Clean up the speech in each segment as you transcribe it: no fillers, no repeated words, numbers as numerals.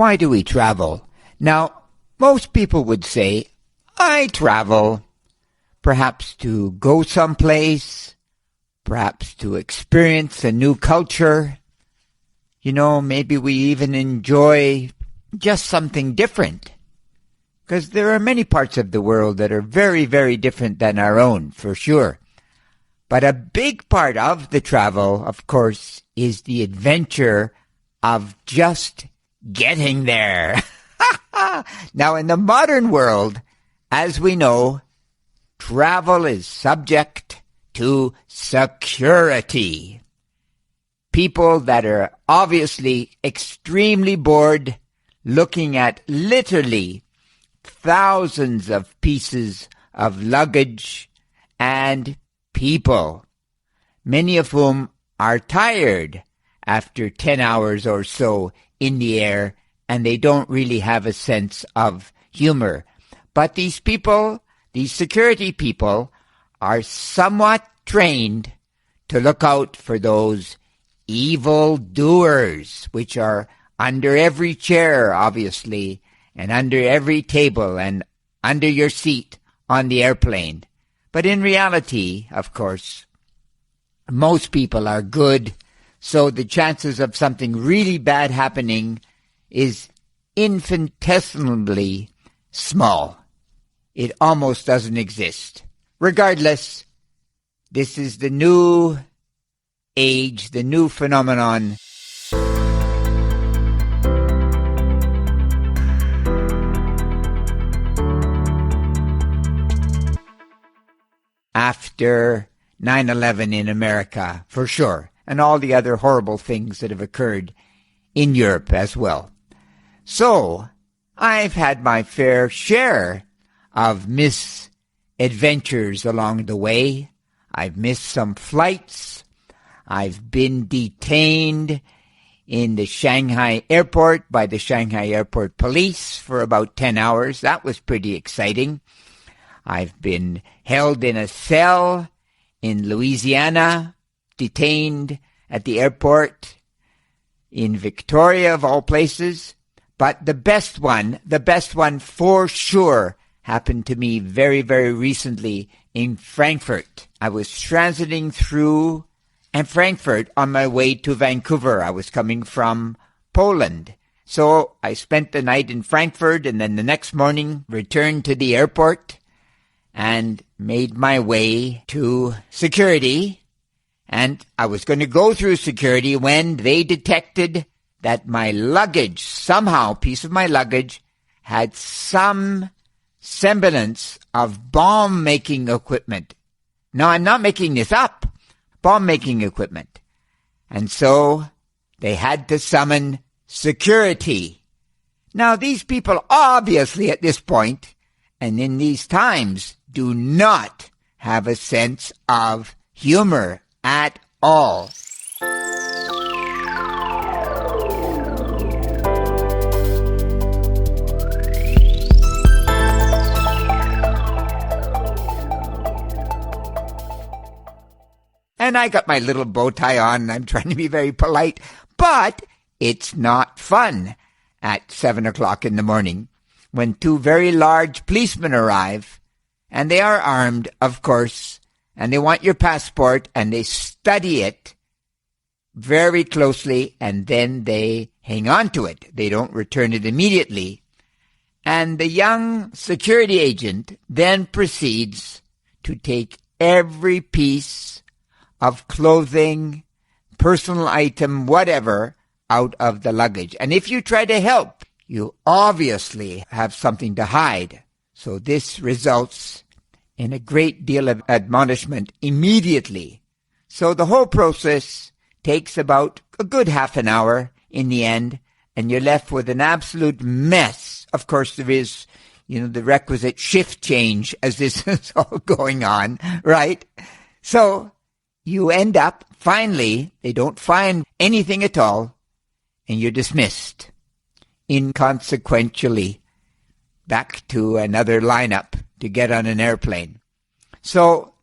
Why do we travel? Now, most people would say, I travel perhaps to go someplace, perhaps to experience a new culture. You know, maybe we even enjoy just something different. Because there are many parts of the world that are very, very different than our own, for sure. But a big part of the travel, of course, is the adventure of just getting there. Now, in the modern world, as we know, travel is subject to security. People that are obviously extremely bored looking at literally thousands of pieces of luggage and people, many of whom are tired after 10 hours or so in the air, and they don't really have a sense of humor. But these people, these security people, are somewhat trained to look out for those evil doers, which are under every chair, obviously, and under every table and under your seat on the airplane. But in reality, of course, most people are good, so the chances of something really bad happening is infinitesimally small. It almost doesn't exist. Regardless, this is the new age, the new phenomenon. After 9/11 in America, for sure, and all the other horrible things that have occurred in Europe as well. So, I've had my fair share of misadventures along the way. I've missed some flights. I've been detained in the Shanghai airport by the Shanghai airport police for about 10 hours. That was pretty exciting. I've been held in a cell in Louisiana, detained at the airport in Victoria, of all places. But the best one for sure, happened to me very, very recently in Frankfurt. I was transiting through Frankfurt on my way to Vancouver. I was coming from Poland. So I spent the night in Frankfurt and then the next morning returned to the airport and made my way to security. And I was going to go through security when they detected that my luggage, somehow, a piece of my luggage, had some semblance of bomb-making equipment. Now, I'm not making this up. Bomb-making equipment. And so they had to summon security. Now, these people obviously at this point and in these times do not have a sense of humor at all. And I got my little bow tie on, and I'm trying to be very polite, but it's not fun at 7 o'clock in the morning when two very large policemen arrive, and they are armed, of course, and they want your passport, and they study it very closely, and then they hang on to it. They don't return it immediately. And the young security agent then proceeds to take every piece of clothing, personal item, whatever, out of the luggage. And if you try to help, you obviously have something to hide. So this results in a great deal of admonishment immediately. So the whole process takes about a good half an hour in the end, and you're left with an absolute mess. Of course, there is, the requisite shift change as this is all going on, right? So you end up, finally, they don't find anything at all, and you're dismissed inconsequentially back to another lineup to get on an airplane. So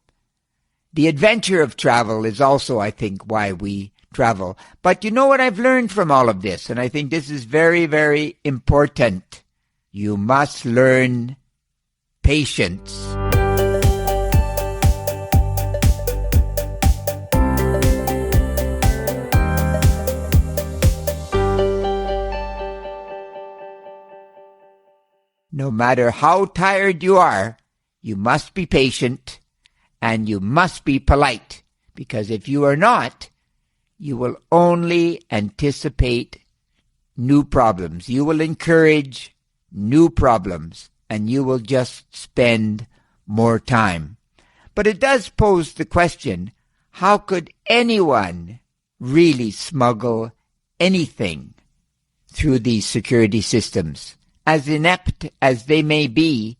the adventure of travel is also, I think, why we travel. But you know what I've learned from all of this? And I think this is very, very important. You must learn patience. No matter how tired you are, you must be patient and you must be polite, because if you are not, you will only anticipate new problems. You will encourage new problems and you will just spend more time. But it does pose the question, how could anyone really smuggle anything through these security systems? As inept as they may be,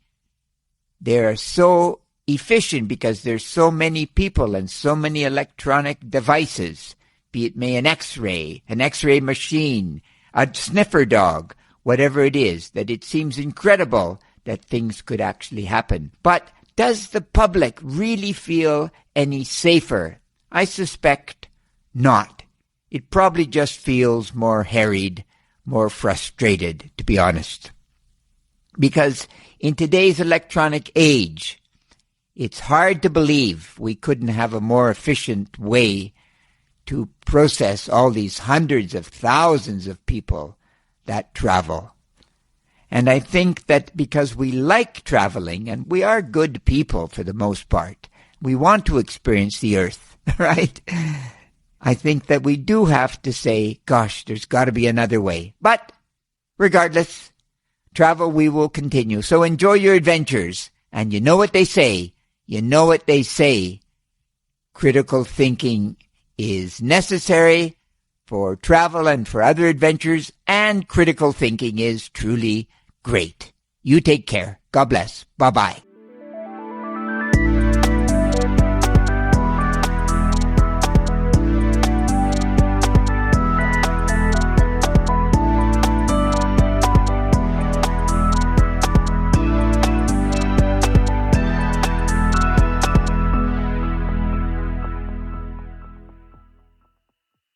they are so efficient because there's so many people and so many electronic devices, be it an X-ray machine, a sniffer dog, whatever it is, that it seems incredible that things could actually happen. But does the public really feel any safer? I suspect not. It probably just feels more harried, more frustrated, to be honest. Because in today's electronic age, it's hard to believe we couldn't have a more efficient way to process all these hundreds of thousands of people that travel. And I think that because we like traveling, and we are good people for the most part, we want to experience the earth, right? I think that we do have to say, gosh, there's got to be another way. But regardless, travel we will continue. So enjoy your adventures. And you know what they say. Critical thinking is necessary for travel and for other adventures, and critical thinking is truly great. You take care. God bless. Bye-bye.